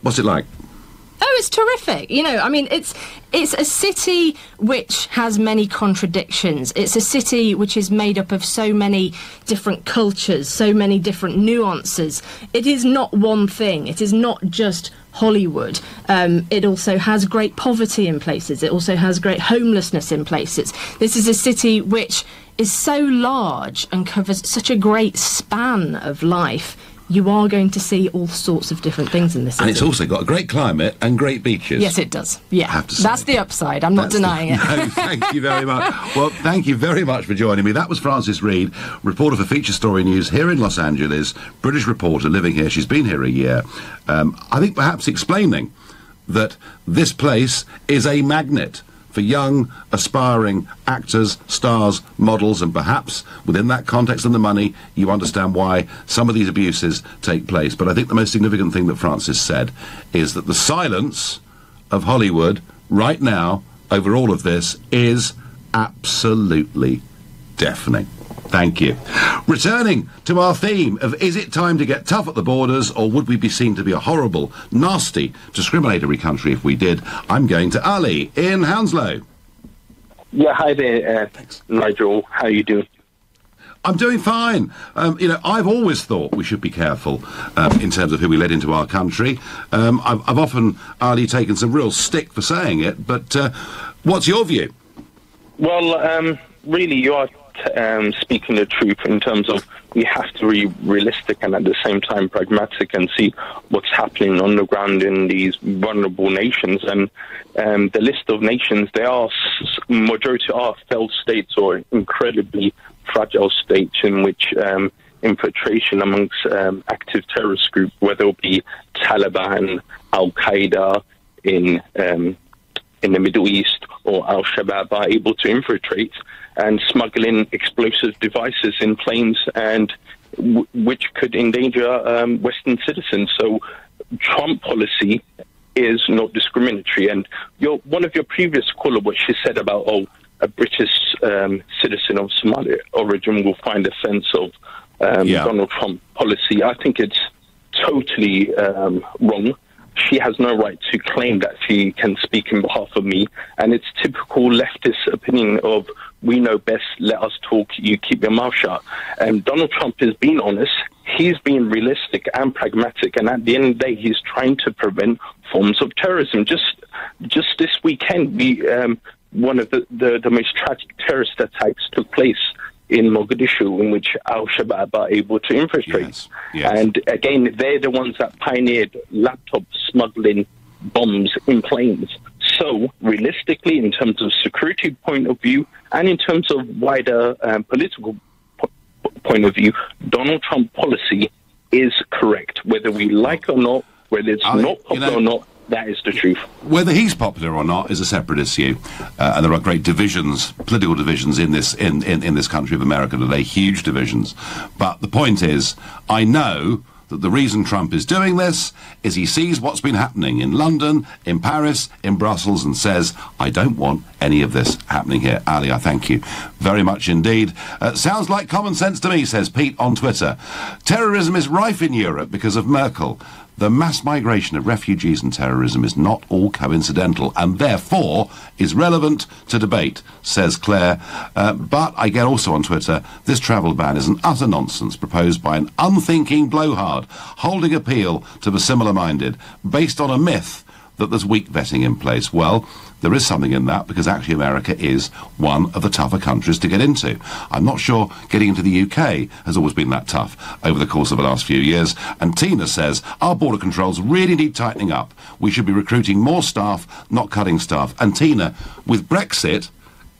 What's it like? Oh, it's terrific. It's a city which has many contradictions. It's a city which is made up of so many different cultures, so many different nuances. It is not one thing. It is not just Hollywood. It also has great poverty in places. It also has great homelessness in places. This is a city which is so large and covers such a great span of life. You are going to see all sorts of different things in this city. And it's also got a great climate and great beaches. Yes, it does. Yeah, I have to say. That's the upside. I'm not denying it. No, thank you very much. Well, thank you very much for joining me. That was Frances Reid, reporter for Feature Story News here in Los Angeles, British reporter living here. She's been here a year. I think perhaps explaining that this place is a magnet for young, aspiring actors, stars, models, and perhaps within that context and the money, you understand why some of these abuses take place. But I think the most significant thing that Frances said is that the silence of Hollywood right now over all of this is absolutely deafening. Thank you. Returning to our theme of is it time to get tough at the borders, or would we be seen to be a horrible, nasty, discriminatory country if we did? I'm going to Ali in Hounslow. Yeah, hi there, Nigel. How are you doing? I'm doing fine. I've always thought we should be careful in terms of who we let into our country. I've often, Ali, taken some real stick for saying it, but what's your view? Well, really, you are speaking the truth in terms of we have to be realistic and at the same time pragmatic and see what's happening on the ground in these vulnerable nations. And the list of nations, majority are failed states or incredibly fragile states in which infiltration amongst active terrorist groups, whether it be Taliban, Al-Qaeda in the Middle East or Al-Shabaab, are able to infiltrate and smuggle in explosive devices in planes, and which could endanger Western citizens. So Trump policy is not discriminatory. And one of your previous caller, what she said about, a British citizen of Somali origin will find offence of Donald Trump policy, I think it's totally wrong. She has no right to claim that she can speak in behalf of me. And it's typical leftist opinion of, we know best, let us talk, you keep your mouth shut. And Donald Trump is being honest, he's being realistic and pragmatic, and at the end of the day, he's trying to prevent forms of terrorism. Just this weekend, one of the most tragic terrorist attacks took place in Mogadishu, in which Al-Shabaab are able to infiltrate. Yes. And again, they're the ones that pioneered laptop smuggling bombs in planes. So, realistically, in terms of security point of view, and in terms of wider political point of view, Donald Trump policy is correct. Whether we like it or not, whether it's not popular or not, that is the truth. Whether he's popular or not is a separate issue, and there are great divisions, political divisions in this country of America today, huge divisions. But the point is, I know that the reason Trump is doing this is he sees what's been happening in London, in Paris, in Brussels, and says, I don't want any of this happening here. Ali, I thank you very much indeed. Sounds like common sense to me, says Pete on Twitter. Terrorism is rife in Europe because of Merkel. The mass migration of refugees and terrorism is not all coincidental and therefore is relevant to debate, says Claire. But I get also on Twitter, this travel ban is an utter nonsense proposed by an unthinking blowhard holding appeal to the similar-minded, based on a myth that there's weak vetting in place. Well, there is something in that, because actually America is one of the tougher countries to get into. I'm not sure getting into the UK has always been that tough over the course of the last few years. And Tina says, our border controls really need tightening up. We should be recruiting more staff, not cutting staff. And Tina, with Brexit,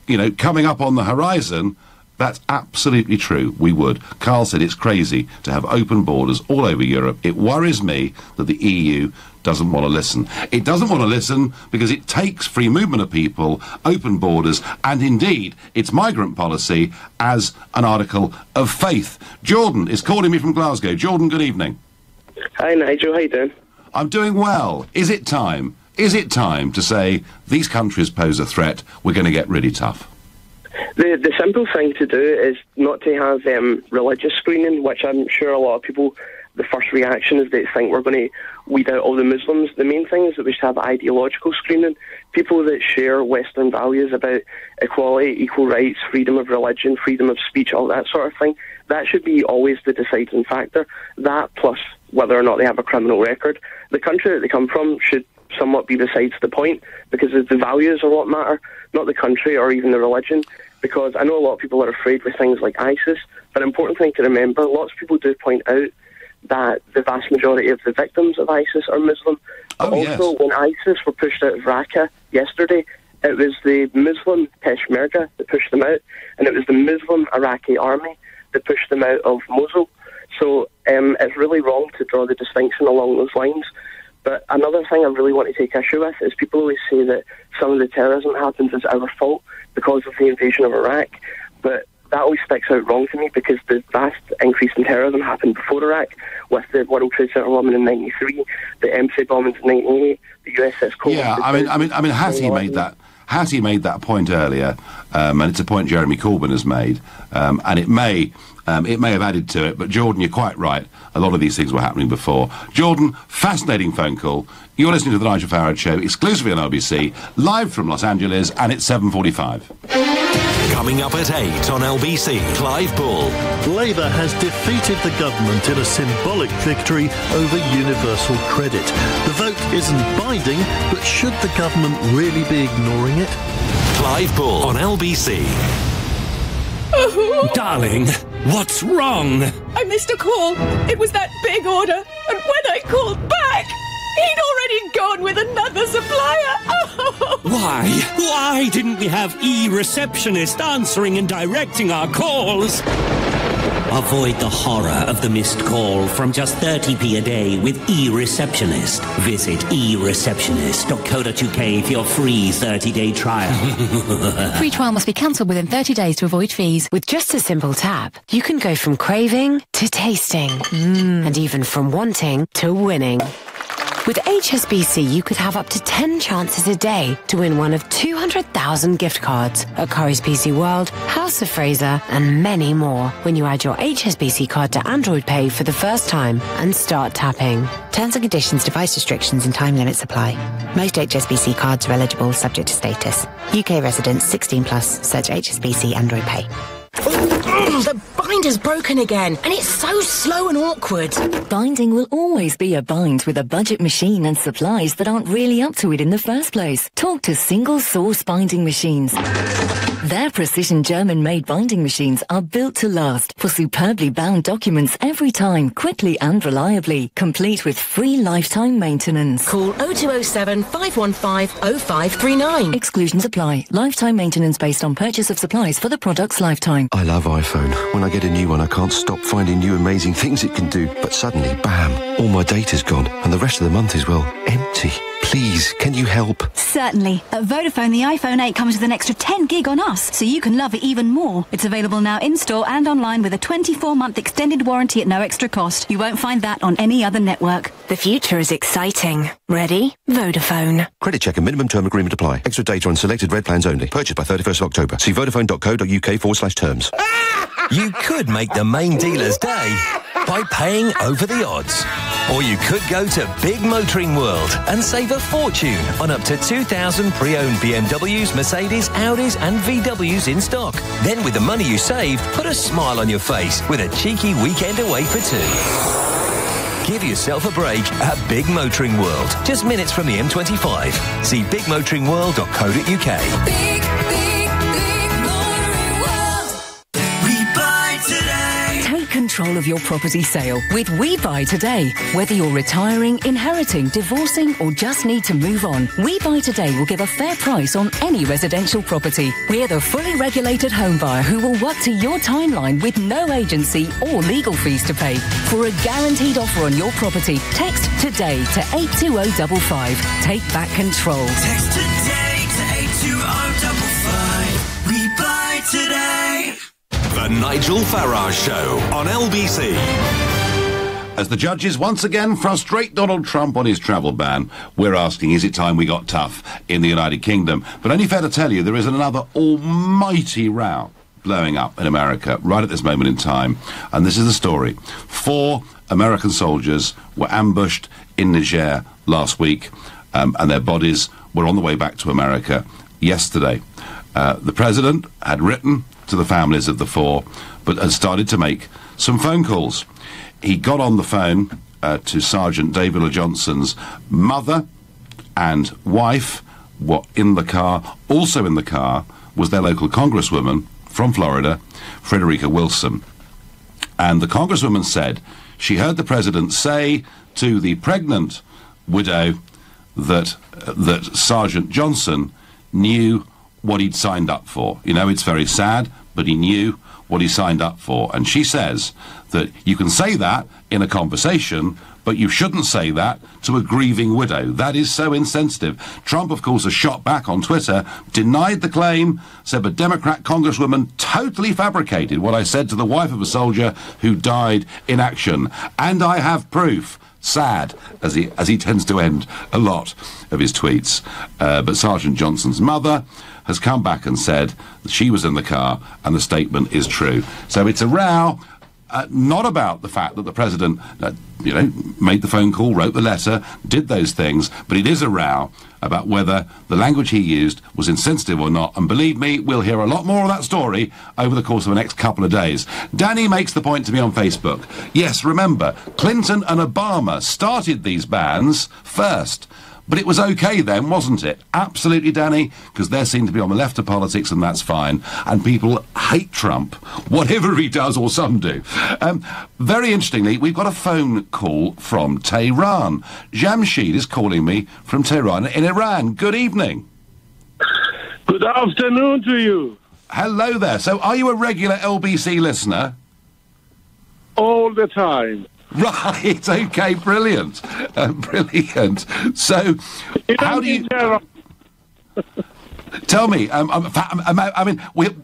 you know, coming up on the horizon, that's absolutely true. We would. Carl said it's crazy to have open borders all over Europe. It worries me that the EU doesn't want to listen. It doesn't want to listen because it takes free movement of people, open borders, and indeed its migrant policy as an article of faith. Jordan is calling me from Glasgow. Jordan, good evening. Hi, Nigel. How you doing? I'm doing well. Is it time? Is it time to say these countries pose a threat? We're going to get really tough. The simple thing to do is not to have religious screening, which I'm sure a lot of people, the first reaction is they think we're going to weed out all the Muslims. The main thing is that we should have ideological screening. People that share Western values about equality, equal rights, freedom of religion, freedom of speech, all that sort of thing, that should be always the deciding factor. That plus whether or not they have a criminal record. The country that they come from should somewhat be besides the point, because the values are what matter, not the country or even the religion. Because I know a lot of people are afraid with things like ISIS, but an important thing to remember, lots of people do point out that the vast majority of the victims of ISIS are Muslim. Also, when ISIS were pushed out of Raqqa yesterday, it was the Muslim Peshmerga that pushed them out, and it was the Muslim Iraqi army that pushed them out of Mosul. So it's really wrong to draw the distinction along those lines. But another thing I really want to take issue with is people always say that some of the terrorism happens is our fault because of the invasion of Iraq. But that always sticks out wrong to me, because the vast increase in terrorism happened before Iraq, with the World Trade Center bombing in '93, the embassy bombings in '98, the USS Cole. Yeah, I mean, Hattie made that. Hattie made that point earlier, and it's a point Jeremy Corbyn has made, and it may have added to it. But Jordan, you're quite right. A lot of these things were happening before. Jordan, fascinating phone call. You're listening to the Nigel Farage Show, exclusively on LBC, live from Los Angeles, and it's 7:45. Coming up at 8 on LBC, Clive Bull. Labour has defeated the government in a symbolic victory over universal credit. The vote isn't binding, but should the government really be ignoring it? Clive Bull on LBC. Darling, what's wrong? I missed a call. It was that big order. And when I called back, he'd already gone with another supplier. Oh. Why didn't we have e-receptionist answering and directing our calls? Avoid the horror of the missed call from just 30p a day with e-receptionist. Visit ereceptionist.co.uk for your free 30-day trial. Free trial must be cancelled within 30 days to avoid fees. With just a simple tap, you can go from craving to tasting, and even from wanting to winning. With HSBC, you could have up to 10 chances a day to win one of 200,000 gift cards at Curry's PC World, House of Fraser, and many more when you add your HSBC card to Android Pay for the first time and start tapping. Terms and conditions, device restrictions and time limits apply. Most HSBC cards are eligible, subject to status. UK residents 16 plus, search HSBC Android Pay. The binder's broken again, and it's so slow and awkward. Binding will always be a bind with a budget machine and supplies that aren't really up to it in the first place. Talk to Single Source Binding Machines. Their precision German-made binding machines are built to last for superbly bound documents every time, quickly and reliably, complete with free lifetime maintenance. Call 0207 515 0539. Exclusions apply. Lifetime maintenance based on purchase of supplies for the product's lifetime. I love iPhone. When I get a new one, I can't stop finding new amazing things it can do. But suddenly, bam, all my data's gone, and the rest of the month is, well, empty. Please, can you help? Certainly. At Vodafone, the iPhone 8 comes with an extra 10 gig on us Plus, so you can love it even more. It's available now in-store and online with a 24-month extended warranty at no extra cost. You won't find that on any other network. The future is exciting. Ready? Vodafone. Credit check and minimum term agreement apply. Extra data on selected red plans only. Purchased by 31st of October. See vodafone.co.uk/terms. You could make the main dealer's day by paying over the odds. Or you could go to Big Motoring World and save a fortune on up to 2,000 pre-owned BMWs, Mercedes, Audis and VWs in stock. Then with the money you save, put a smile on your face with a cheeky weekend away for two. Give yourself a break at Big Motoring World, just minutes from the M25. See bigmotoringworld.co.uk. Take control of your property sale with We Buy Today. Whether you're retiring, inheriting, divorcing or just need to move on, We Buy Today will give a fair price on any residential property. We're the fully regulated home buyer who will work to your timeline with no agency or legal fees to pay. For a guaranteed offer on your property, text TODAY to 82055. Take back control. Text TODAY to 82055. We Buy Today. The Nigel Farage Show on LBC. As the judges once again frustrate Donald Trump on his travel ban, we're asking, is it time we got tough in the United Kingdom? But only fair to tell you, there is another almighty row blowing up in America right at this moment in time. And this is the story. 4 American soldiers were ambushed in Niger last week, and their bodies were on the way back to America yesterday. The president had written to the families of the 4, but had started to make some phone calls. He got on the phone to Sergeant David Johnson's mother and wife were in the car. Also in the car was their local congresswoman from Florida, Frederica Wilson. And the congresswoman said she heard the president say to the pregnant widow that Sergeant Johnson knew what he'd signed up for. You know, it's very sad, but he knew what he signed up for. And she says that you can say that in a conversation, but you shouldn't say that to a grieving widow. That is so insensitive. Trump, of course, has shot back on Twitter, denied the claim, said the Democrat congresswoman totally fabricated what I said to the wife of a soldier who died in action. And I have proof. Sad, as he tends to end a lot of his tweets. But Sergeant Johnson's mother has come back and said that she was in the car and the statement is true. So it's a row, not about the fact that the president, made the phone call, wrote the letter, did those things, but it is a row about whether the language he used was insensitive or not. And believe me, we'll hear a lot more of that story over the course of the next couple of days. Danny makes the point to me on Facebook. Yes, remember, Clinton and Obama started these bans first. But it was okay then, wasn't it? Absolutely, Danny, because they seem to be on the left of politics, and that's fine. And people hate Trump, whatever he does, or some do. Very interestingly, we've got a phone call from Tehran. Jamshid is calling me from Tehran in Iran. Good evening. Good afternoon to you. Hello there. So are you a regular LBC listener? All the time. Right, okay, brilliant. Brilliant. So, how do you... Tell me, I mean,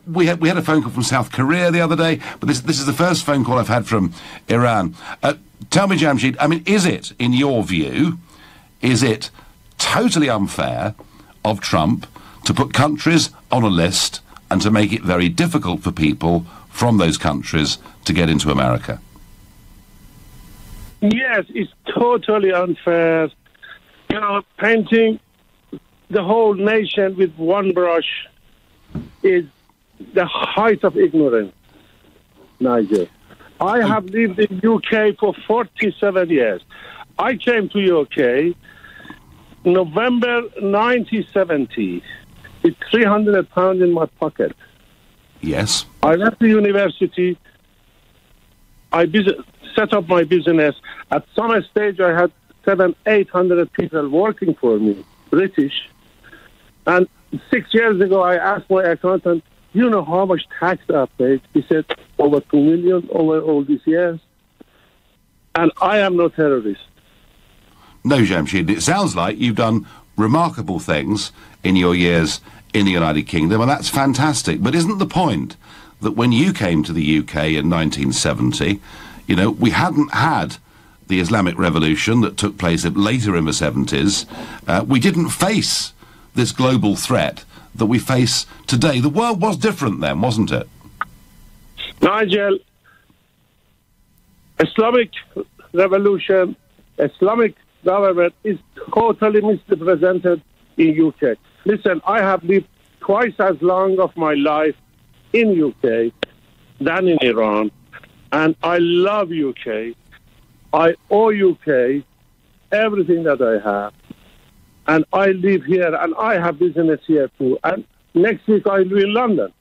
we had a phone call from South Korea the other day, but this is the first phone call I've had from Iran. Tell me, Jamshid, I mean, is it, in your view, is it totally unfair of Trump to put countries on a list and to make it very difficult for people from those countries to get into America? Yes, it's totally unfair. You know, painting the whole nation with one brush is the height of ignorance, Nigel. I have lived in UK for 47 years. I came to UK November 1970 with £300 in my pocket. Yes. I left the university. I set up my business. At some stage, I had 700-800 people working for me, British. And 6 years ago, I asked my accountant, you know how much tax I paid? He said, over 2 million over all these years. And I am no terrorist. No, Jamshid, it sounds like you've done remarkable things in your years in the United Kingdom, and that's fantastic. But isn't the point that when you came to the UK in 1970, you know, we hadn't had the Islamic Revolution that took place later in the 70s. We didn't face this global threat that we face today. The world was different then, wasn't it? Nigel, Islamic Revolution, Islamic government is totally misrepresented in UK. Listen, I have lived twice as long of my life in UK than in Iran, and I love UK. I owe UK everything that I have, and I live here, and I have business here too, and next week I will be in London.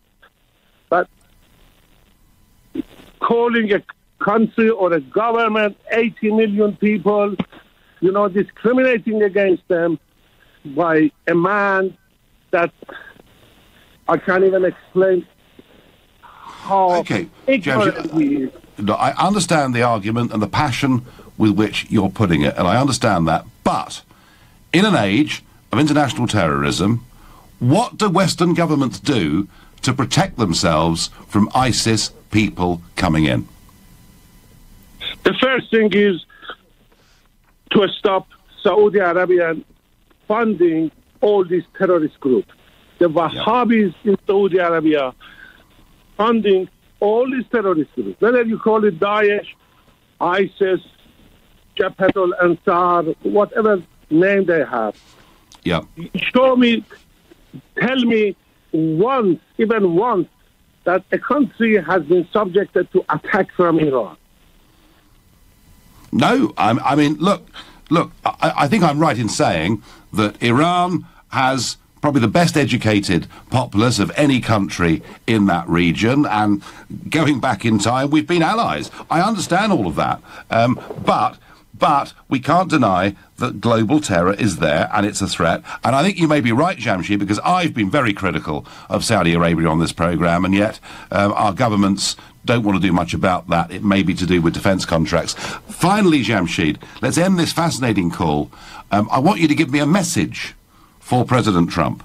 But calling a country or a government, 80 million people, you know, discriminating against them by a man that I can't even explain how ignorant he is. No, I understand the argument and the passion with which you're putting it, and I understand that. But in an age of international terrorism, what do Western governments do to protect themselves from ISIS people coming in? The first thing is to stop Saudi Arabia funding all these terrorist groups. The Wahhabis in Saudi Arabia funding all these terrorist groups, whether you call it Daesh, ISIS, Jabhat al-Ansar, whatever name they have. Yeah. Show me, tell me once, even once, that a country has been subjected to attack from Iran. No, I mean, look, I think I'm right in saying that Iran has probably the best educated populace of any country in that region, and going back in time, we've been allies. I understand all of that, but we can't deny that global terror is there, and it's a threat. And I think you may be right, Jamshid, because I've been very critical of Saudi Arabia on this programme, and yet our governments don't want to do much about that. It may be to do with defence contracts. Finally, Jamshid, let's end this fascinating call. I want you to give me a message for President Trump.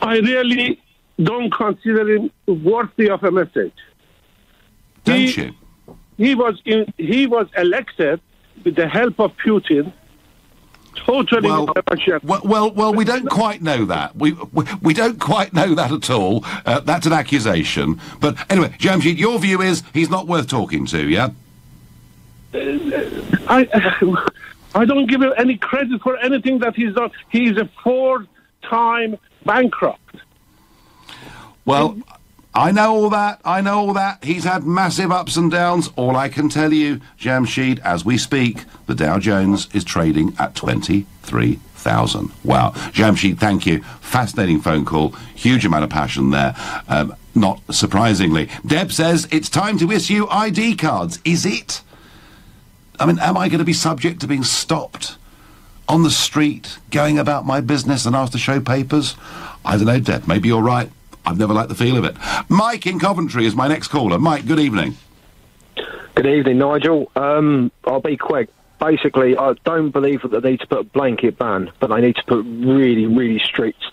I really don't consider him worthy of a message. Don't you? He was elected with the help of Putin. Totally. Well, we don't quite know that. We don't quite know that at all. That's an accusation. But anyway, Jamshid, your view is he's not worth talking to, yeah? I don't give him any credit for anything that he's done. He's a 4-time bankrupt. Well, I know all that. He's had massive ups and downs. All I can tell you, Jamshid, as we speak, the Dow Jones is trading at 23,000. Wow. Jamshid, thank you. Fascinating phone call. Huge amount of passion there. Not surprisingly. Deb says it's time to issue ID cards. Is it? I mean, am I going to be subject to being stopped on the street, going about my business and asked to show papers? I don't know, Deb. Maybe you're right. I've never liked the feel of it. Mike in Coventry is my next caller. Mike, good evening. Good evening, Nigel. I'll be quick. Basically, I don't believe that they need to put a blanket ban, but they need to put really, really strict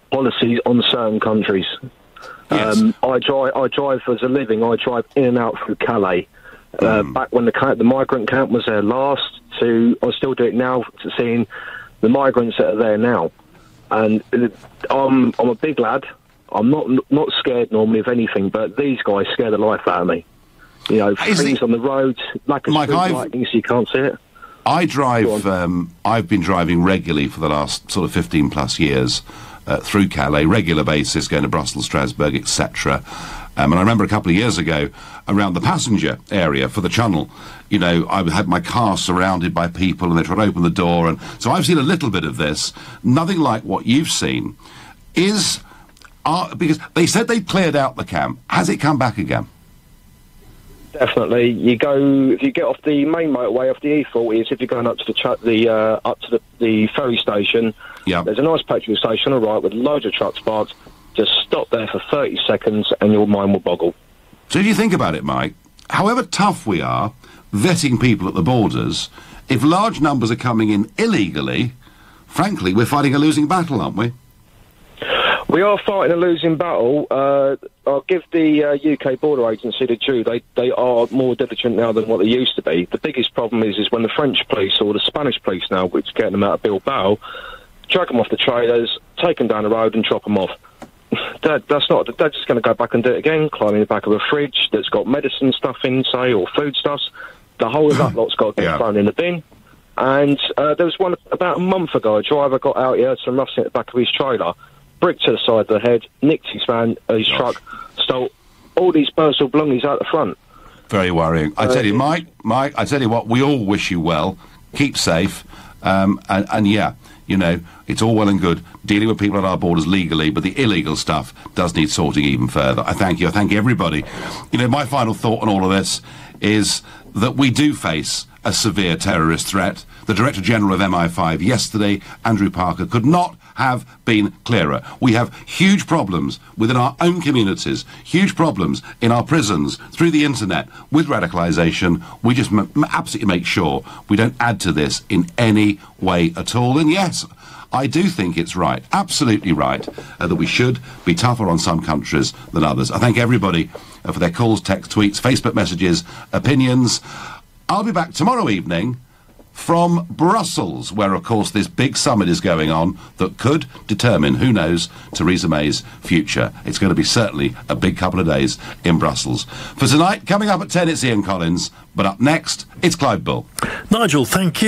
policies on certain countries. Yes. I drive as a living. I drive in and out through Calais. Back when the migrant camp was there last, I still do it now, to seeing the migrants that are there now. And I'm a big lad. I'm not scared normally of anything, but these guys scare the life out of me. You know, things on the roads, lack of street lighting, so you can't see it. I drive, I've been driving regularly for the last sort of 15 plus years through Calais, regular basis, going to Brussels, Strasbourg, etc. And I remember a couple of years ago, around the passenger area for the Channel, you know, I had my car surrounded by people and they tried to open the door. And so I've seen a little bit of this, nothing like what you've seen. Because they said they cleared out the camp. Has it come back again? Definitely. If you get off the main motorway, off the E40, if you're going up to the ferry station, there's a nice petrol station on the right with loads of trucks parked. Just stop there for 30 seconds and your mind will boggle. So if you think about it, Mike, however tough we are vetting people at the borders, if large numbers are coming in illegally, frankly, we're fighting a losing battle, aren't we? We are fighting a losing battle. I'll give the UK Border Agency the due. They are more diligent now than what they used to be. The biggest problem is when the French police or the Spanish police now, which is getting them out of Bilbao, drag them off the trailers, take them down the road and drop them off. That's not. They're just going to go back and do it again, climb in the back of a fridge that's got medicine stuff in, say, or foodstuffs. The whole of that lot's got to get thrown in the bin. And there was one about a month ago. A driver got out here, some roughs at the back of his trailer, brick to the side of the head, nicked his van, his truck, stole all these personal belongings out the front. Very worrying. I tell you, Mike, I tell you what, we all wish you well. Keep safe. And yeah, you know, it's all well and good dealing with people at our borders legally, but the illegal stuff does need sorting even further. I thank you. I thank everybody. You know, my final thought on all of this is that we do face a severe terrorist threat. The Director General of MI5 yesterday, Andrew Parker, could not have been clearer. We have huge problems within our own communities, huge problems in our prisons, through the internet, with radicalisation. We just absolutely make sure we don't add to this in any way at all. And yes, I do think it's right, absolutely right, that we should be tougher on some countries than others. I thank everybody for their calls, texts, tweets, Facebook messages, opinions. I'll be back tomorrow evening from Brussels, where, of course, this big summit is going on that could determine, who knows, Theresa May's future. It's going to be certainly a big couple of days in Brussels. For tonight, coming up at 10, it's Ian Collins, but up next, it's Clive Bull. Nigel, thank you.